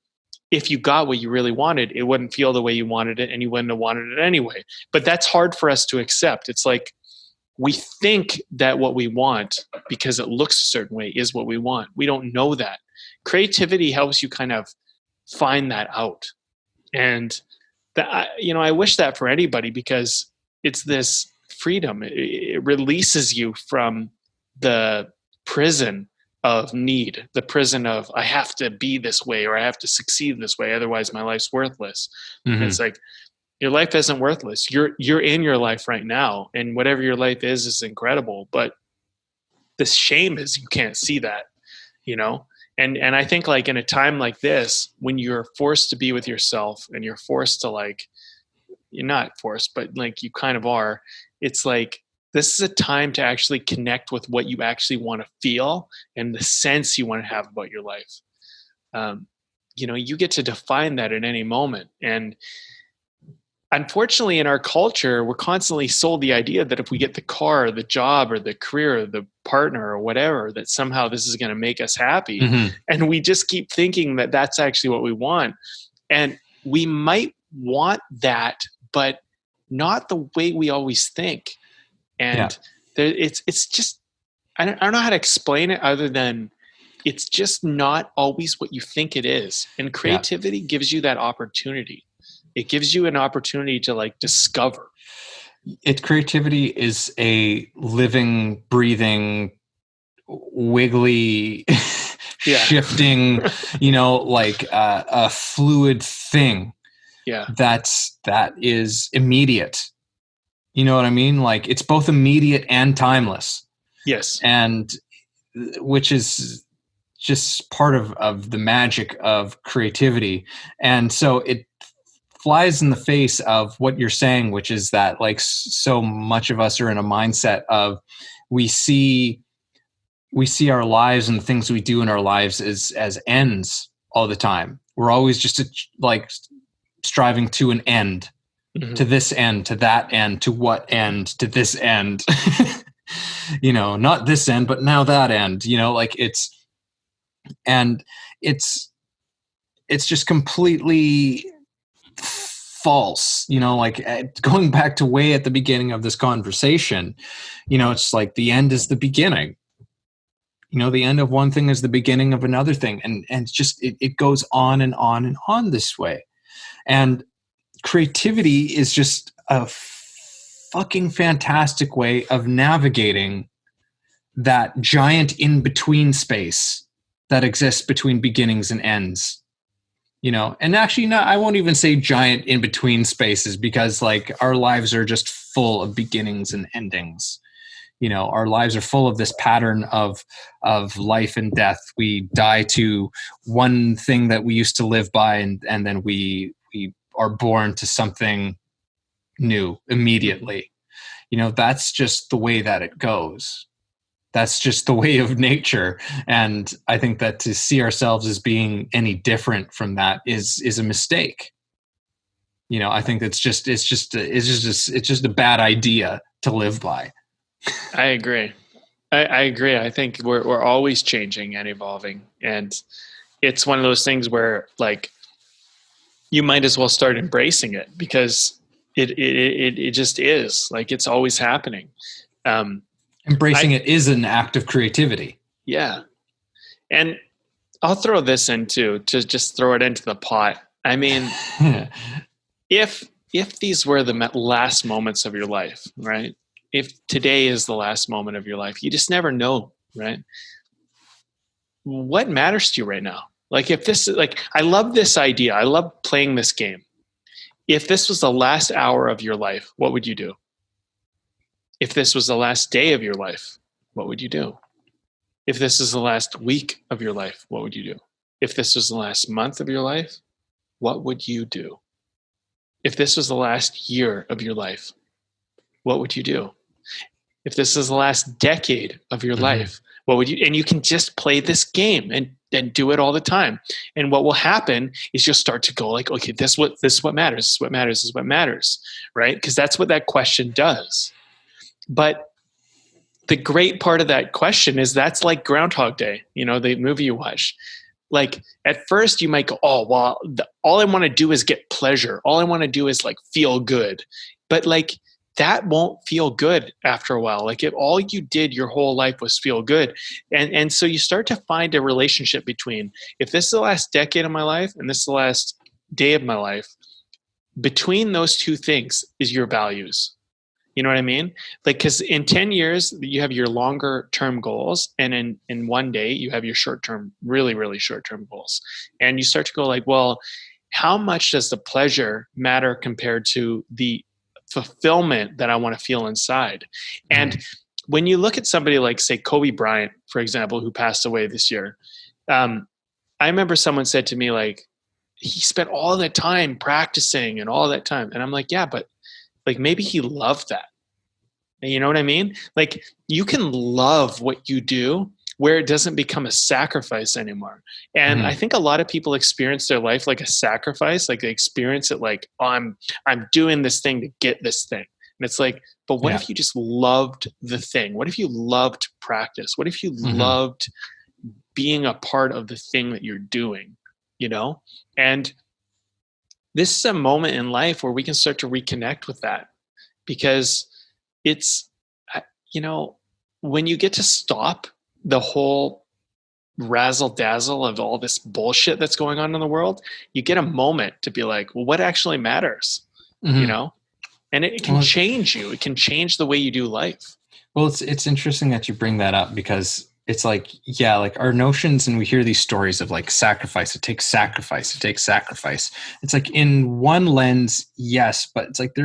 if you got what you really wanted, it wouldn't feel the way you wanted it, and you wouldn't have wanted it anyway. But that's hard for us to accept. It's like we think that what we want, because it looks a certain way, is what we want. We don't know that. Creativity helps you kind of find that out. And I wish that for anybody, because it's this freedom. It releases you from the prison of need, the prison of I have to be this way or I have to succeed this way, otherwise my life's worthless. It's like, your life isn't worthless. You're in your life right now, and whatever your life is incredible. But the shame is you can't see that, And I think like in a time like this, when you're forced to be with yourself and you're forced to like, you're not forced, but like you kind of are, it's like, this is a time to actually connect with what you actually want to feel and the sense you want to have about your life. You get to define that at any moment. And unfortunately, in our culture, we're constantly sold the idea that if we get the car, or the job, or the career, or the partner, or whatever, that somehow this is going to make us happy. Mm-hmm. And we just keep thinking that that's actually what we want. And we might want that, but not the way we always think. And it's just, I don't know how to explain it other than it's just not always what you think it is. And creativity gives you that opportunity. It gives you an opportunity to like discover. Creativity is a living, breathing, wiggly, shifting, like a fluid thing. Yeah. That is immediate. You know what I mean? Like it's both immediate and timeless. Yes. And which is just part of the magic of creativity. And so it flies in the face of what you're saying, which is that like so much of us are in a mindset of we see our lives and the things we do in our lives as ends all the time. We're always just like striving to an end, to this end, to that end, to what end, to this end, not this end, but now that end, like it's just completely false, like going back to way at the beginning of this conversation, it's like the end is the beginning, the end of one thing is the beginning of another thing. And it's just, it goes on and on and on this way. And creativity is just a fucking fantastic way of navigating that giant in-between space that exists between beginnings and ends. And actually, no, I won't even say giant in between spaces because like our lives are just full of beginnings and endings. Our lives are full of this pattern of life and death. We die to one thing that we used to live by, and then we are born to something new immediately. That's just the way that it goes. That's just the way of nature. And I think that to see ourselves as being any different from that is a mistake. I think it's just a bad idea to live by. I agree. I agree. I think we're always changing and evolving. And it's one of those things where like you might as well start embracing it because it just is like, it's always happening. Embracing it is an act of creativity. Yeah. And I'll throw this in too, to just throw it into the pot. I mean, if these were the last moments of your life, right? If today is the last moment of your life, you just never know, right? What matters to you right now? Like if this, like, I love this idea. I love playing this game. If this was the last hour of your life, what would you do? If this was the last day of your life, what would you do? If this is the last week of your life, what would you do? If this was the last month of your life, what would you do? If this was the last year of your life, what would you do? If this is the last decade of your life, what would you? And you can just play this game and do it all the time. And what will happen is you'll start to go like, okay, this is what matters. This is what matters. This is what matters, right? Because that's what that question does. But the great part of that question is that's like Groundhog Day, the movie you watch. Like at first you might go, oh, well, all I want to do is get pleasure. All I want to do is like feel good. But like that won't feel good after a while. Like if all you did your whole life was feel good. And so you start to find a relationship between, if this is the last decade of my life and this is the last day of my life, between those two things is your values. You know what I mean? Like, because in 10 years, you have your longer term goals. And in one day, you have your short term, really, really short term goals. And you start to go like, well, how much does the pleasure matter compared to the fulfillment that I want to feel inside? And when you look at somebody like, say, Kobe Bryant, for example, who passed away this year, I remember someone said to me, like, he spent all that time practicing and all that time. And I'm like, yeah, but like maybe he loved that. You know what I mean? Like you can love what you do where it doesn't become a sacrifice anymore. And I think a lot of people experience their life like a sacrifice, like they experience it like, oh, I'm doing this thing to get this thing. And it's like, but what if you just loved the thing? What if you loved practice? What if you loved being a part of the thing that you're doing, you know? And this is a moment in life where we can start to reconnect with that, because it's, you know, when you get to stop the whole razzle dazzle of all this bullshit that's going on in the world, you get a moment to be like, well, what actually matters, you know? And it can change you. It can change the way you do life. Well, it's interesting that you bring that up, because it's like, yeah, like our notions, and we hear these stories of like sacrifice. It takes sacrifice. It takes sacrifice. It's like in one lens, yes, but it's like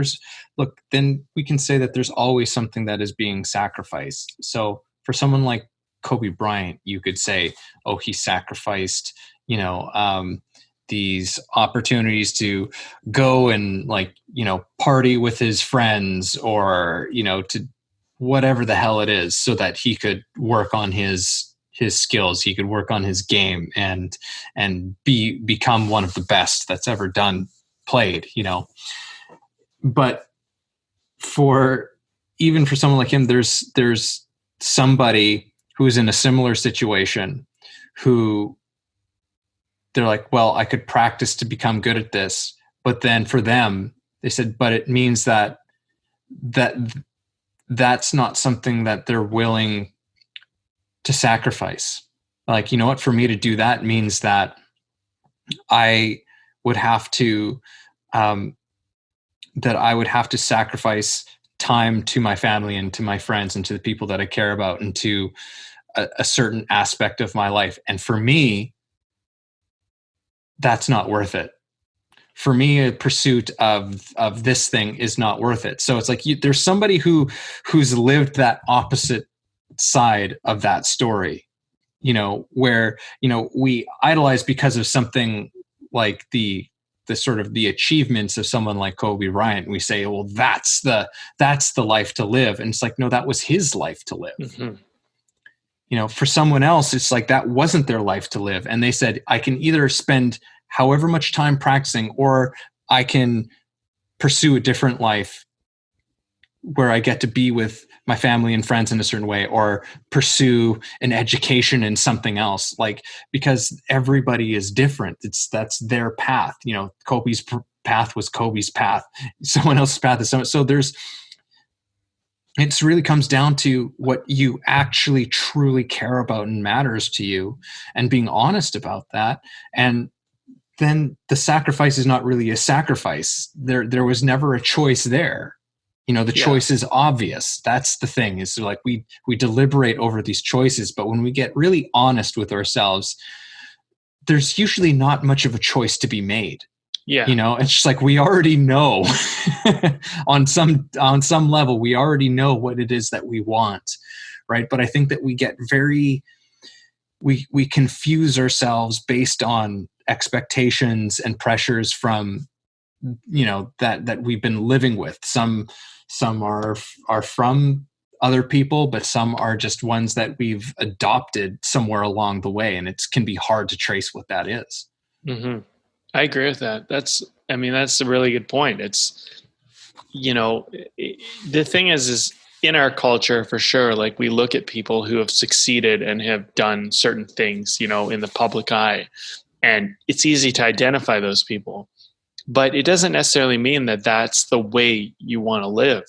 look, then we can say that there's always something that is being sacrificed. So for someone like Kobe Bryant, you could say, oh, he sacrificed, you know, these opportunities to go and like, you know, party with his friends, or, you know, to whatever the hell it is, so that he could work on his skills, he could work on his game and become one of the best that's ever played, you know. But even for someone like him, there's somebody who's in a similar situation who they're like, well, I could practice to become good at this. But then for them, they said, but it means that's not something that they're willing to sacrifice. Like, you know what, for me to do that means that I would have to, sacrifice time to my family and to my friends and to the people that I care about and to a certain aspect of my life. And for me, that's not worth it. For me, a pursuit of this thing is not worth it. So it's like there's somebody who's lived that opposite side of that story, you know, where, you know, we idolize because of something like the sort of the achievements of someone like Kobe Bryant. We say, well, that's the life to live. And it's like, no, that was his life to live. Mm-hmm. You know, for someone else, it's like that wasn't their life to live. And they said, I can either spend however much time practicing, or I can pursue a different life where I get to be with my family and friends in a certain way, or pursue an education in something else. Like, because everybody is different. That's their path. You know, Kobe's path was Kobe's path. Someone else's path is someone. So it really comes down to what you actually truly care about and matters to you, and being honest about that. And then the sacrifice is not really a sacrifice. There was never a choice there. You know, the choice is obvious. That's the thing, is like we deliberate over these choices, but when we get really honest with ourselves, there's usually not much of a choice to be made. Yeah. You know, it's just like we already know on some level, we already know what it is that we want. Right. But I think that we get we confuse ourselves based on expectations and pressures from, you know, that we've been living with. Some are from other people, but some are just ones that we've adopted somewhere along the way. And it can be hard to trace what that is. Mm-hmm. I agree with that. That's a really good point. It's, you know, the thing is in our culture, for sure, like we look at people who have succeeded and have done certain things, you know, in the public eye, and it's easy to identify those people, but it doesn't necessarily mean that that's the way you want to live.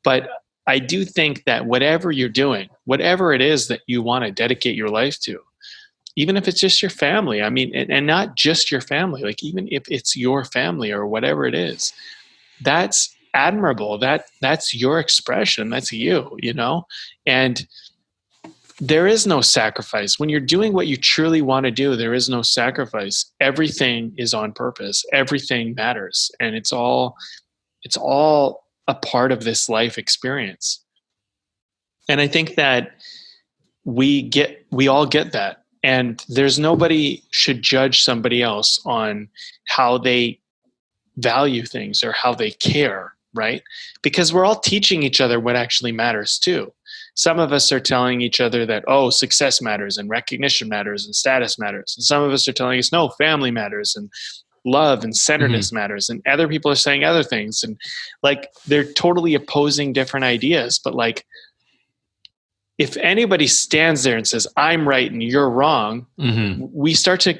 But I do think that whatever you're doing, whatever it is that you want to dedicate your life to, even if it's just your family, I mean, and not just your family, like even if it's your family or whatever it is, that's admirable. That's your expression. That's you, you know? And there is no sacrifice. When you're doing what you truly want to do, there is no sacrifice. Everything is on purpose. Everything matters. And it's all a part of this life experience. And I think that we all get that. And there's nobody should judge somebody else on how they value things or how they care, right? Because we're all teaching each other what actually matters too. Some of us are telling each other that, oh, success matters and recognition matters and status matters. And some of us are telling us, no, family matters and love and centeredness matters. And other people are saying other things. And like, they're totally opposing different ideas. But like, if anybody stands there and says, I'm right and you're wrong, we start to,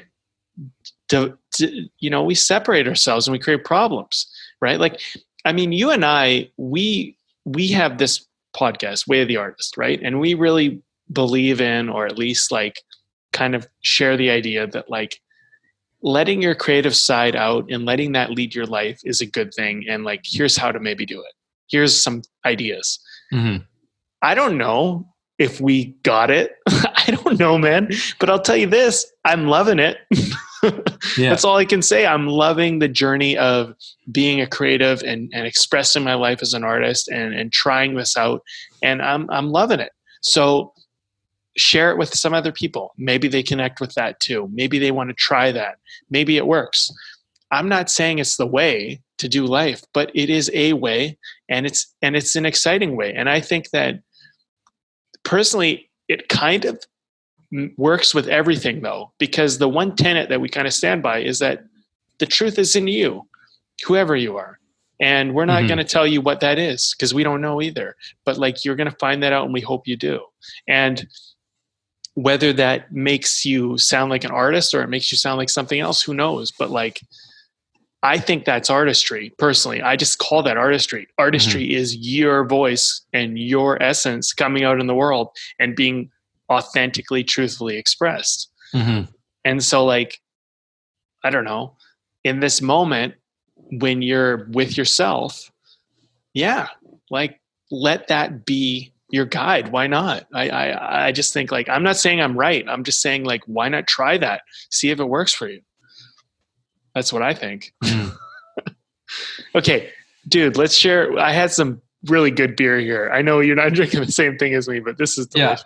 you know, we separate ourselves and we create problems, right? Like, I mean, you and I, we have this podcast, Way of the Artist, right? And we really believe in, or at least like kind of share the idea that like letting your creative side out and letting that lead your life is a good thing. And like, here's how to maybe do it. Here's some ideas. I don't know if we got it. I don't know, man, but I'll tell you this, I'm loving it. That's all I can say. I'm loving the journey of being a creative and expressing my life as an artist and trying this out. And I'm loving it. So share it with some other people. Maybe they connect with that too. Maybe they want to try that. Maybe it works. I'm not saying it's the way to do life, but it is a way, and it's an exciting way. And I think that personally, it kind of works with everything though, because the one tenet that we kind of stand by is that the truth is in you, whoever you are. And we're not going to tell you what that is because we don't know either, but like, you're going to find that out and we hope you do. And whether that makes you sound like an artist or it makes you sound like something else, who knows? But like, I think that's artistry. Personally, I just call that artistry. Artistry is your voice and your essence coming out in the world and being authentically, truthfully expressed. And so like, I don't know, in this moment when you're with yourself, like let that be your guide. Why not? I just think like, I'm not saying I'm right. I'm just saying like, why not try that? See if it works for you. That's what I think. Okay, dude, let's share. I had some really good beer here. I know you're not drinking the same thing as me, but this is delicious.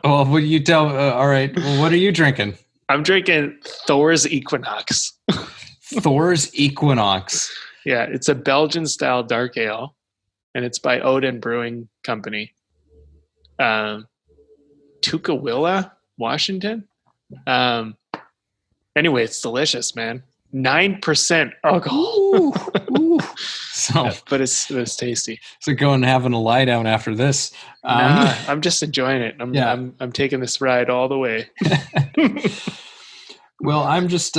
Well, would you tell? All right. Well, what are you drinking? I'm drinking Thor's Equinox. Thor's Equinox. Yeah, it's a Belgian style dark ale, and it's by Odin Brewing Company. Tukwila, Washington. Anyway, it's delicious, man. 9% alcohol. Ooh. So, but it's tasty. So going and having a lie down after this. I'm just enjoying it. I'm taking this ride all the way. Well, I'm just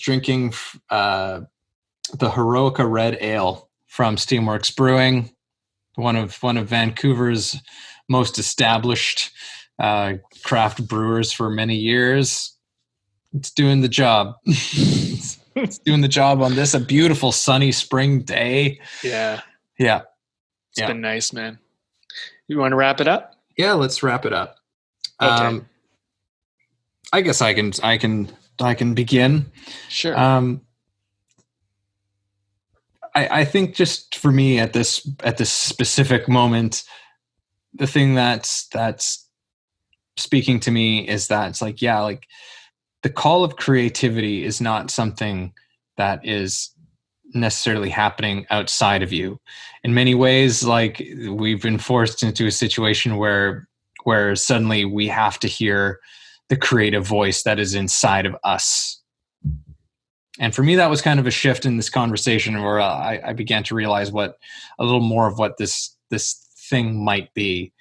drinking the Heroica Red Ale from Steamworks Brewing, one of Vancouver's most established craft brewers for many years. It's doing the job. It's doing the job on this, a beautiful sunny spring day. Yeah. It's been nice, man. You want to wrap it up? Yeah, let's wrap it up. Okay. I guess I can begin. Sure. I think just for me at this specific moment, the thing that's speaking to me is that it's like, like the call of creativity is not something that is necessarily happening outside of you. In many ways, like we've been forced into a situation where suddenly we have to hear the creative voice that is inside of us. And for me, that was kind of a shift in this conversation where I began to realize a little more of what this thing might be,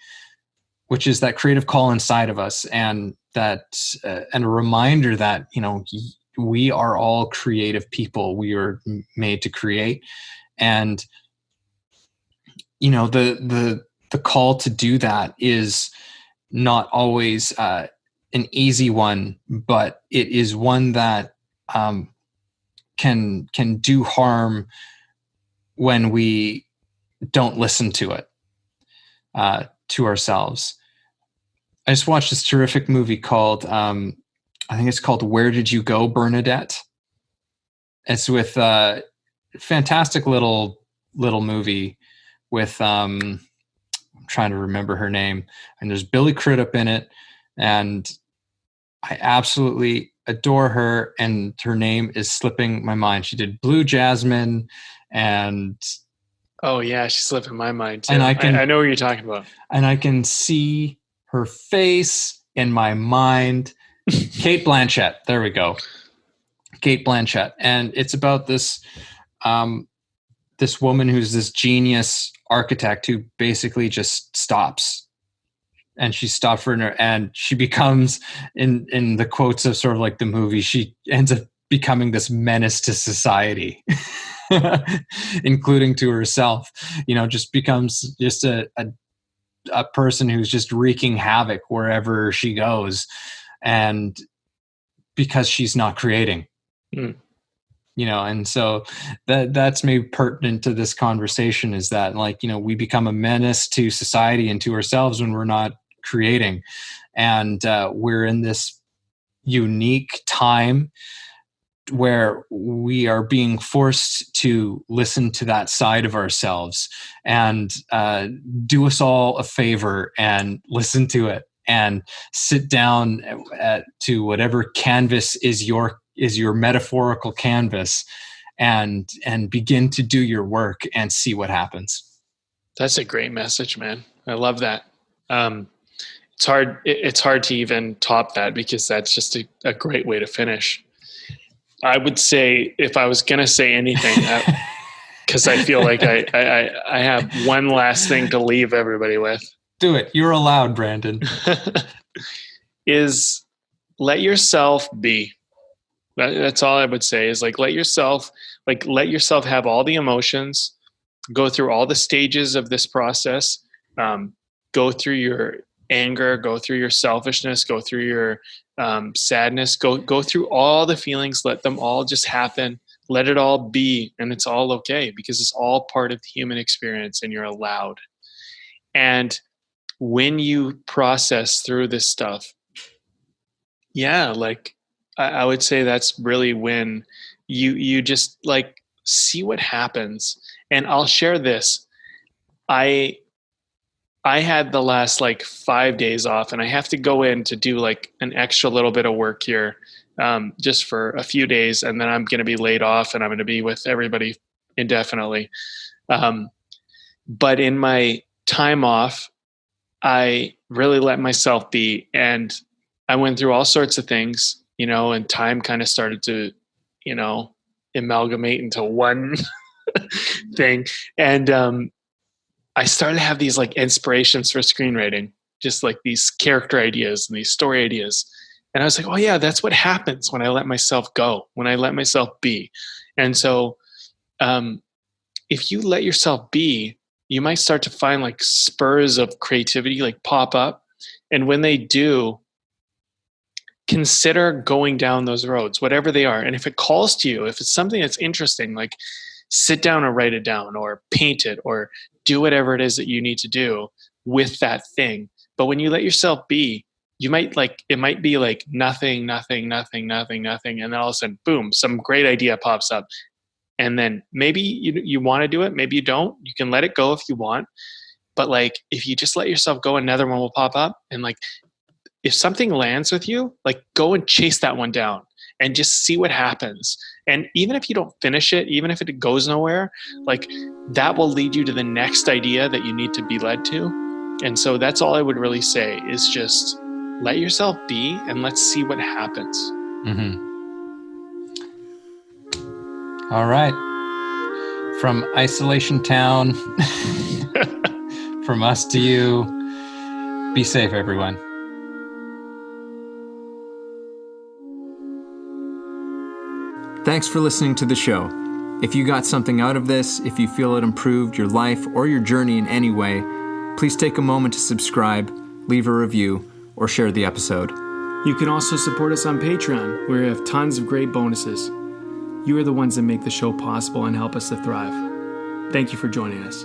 which is that creative call inside of us, and that and a reminder that, you know, we are all creative people. We are made to create, and you know, the call to do that is not always an easy one, but it is one that can do harm when we don't listen to it, to ourselves. I just watched this terrific movie called, I think it's called Where Did You Go, Bernadette? It's with a fantastic little movie with, I'm trying to remember her name, and there's Billy Crudup in it, and I absolutely adore her, and her name is slipping my mind. She did Blue Jasmine, and Oh yeah, she's slipping my mind too. and I know what you're talking about. I can see her face in my mind. Kate Blanchett. There we go. Kate Blanchett, and it's about this this woman who's this genius architect who basically just stops. And she stopped for her, and she becomes, in the quotes of sort of like the movie, she ends up becoming this menace to society, including to herself. Just becomes just a person who's just wreaking havoc wherever she goes, and because she's not creating. And so that's maybe pertinent to this conversation, is that we become a menace to society and to ourselves when we're not creating. And we're in this unique time where we are being forced to listen to that side of ourselves, and do us all a favor and listen to it, and sit down to whatever canvas is your metaphorical canvas, and begin to do your work and see what happens. That's a great message, man. I love that. It's hard to even top that, because that's just a great way to finish. I would say, if I was going to say anything, because I feel like I have one last thing to leave everybody with. Do it. You're allowed, Brandon. Is let yourself be. That's all I would say, is let yourself have all the emotions, go through all the stages of this process, go through your anger, go through your selfishness, go through your sadness, go through all the feelings, let them all just happen, let it all be, and it's all okay, because it's all part of the human experience, and you're allowed. And when you process through this stuff, I would say that's really when you just see what happens. And I'll share this. I had the last 5 days off, and I have to go in to do an extra little bit of work here, just for a few days. And then I'm going to be laid off, and I'm going to be with everybody indefinitely. But in my time off, I really let myself be, and I went through all sorts of things, and time kind of started to, amalgamate into one thing. And I started to have these inspirations for screenwriting, just these character ideas and these story ideas. And I was like, oh yeah, that's what happens when I let myself go, when I let myself be. And so if you let yourself be, you might start to find spurs of creativity pop up. And when they do, consider going down those roads, whatever they are. And if it calls to you, if it's something that's interesting, sit down and write it down, or paint it, or do whatever it is that you need to do with that thing. But when you let yourself be, you might it might be nothing. And then all of a sudden, boom, some great idea pops up. And then maybe you want to do it, maybe you don't. You can let it go if you want. But if you just let yourself go, another one will pop up. And if something lands with you, go and chase that one down and just see what happens. And even if you don't finish it, even if it goes nowhere, that will lead you to the next idea that you need to be led to. And so that's all I would really say, is just let yourself be, and let's see what happens. Mm-hmm. All right. From Isolation Town, from us to you, be safe, everyone. Thanks for listening to the show. If you got something out of this, if you feel it improved your life or your journey in any way, please take a moment to subscribe, leave a review, or share the episode. You can also support us on Patreon, where we have tons of great bonuses. You are the ones that make the show possible and help us to thrive. Thank you for joining us.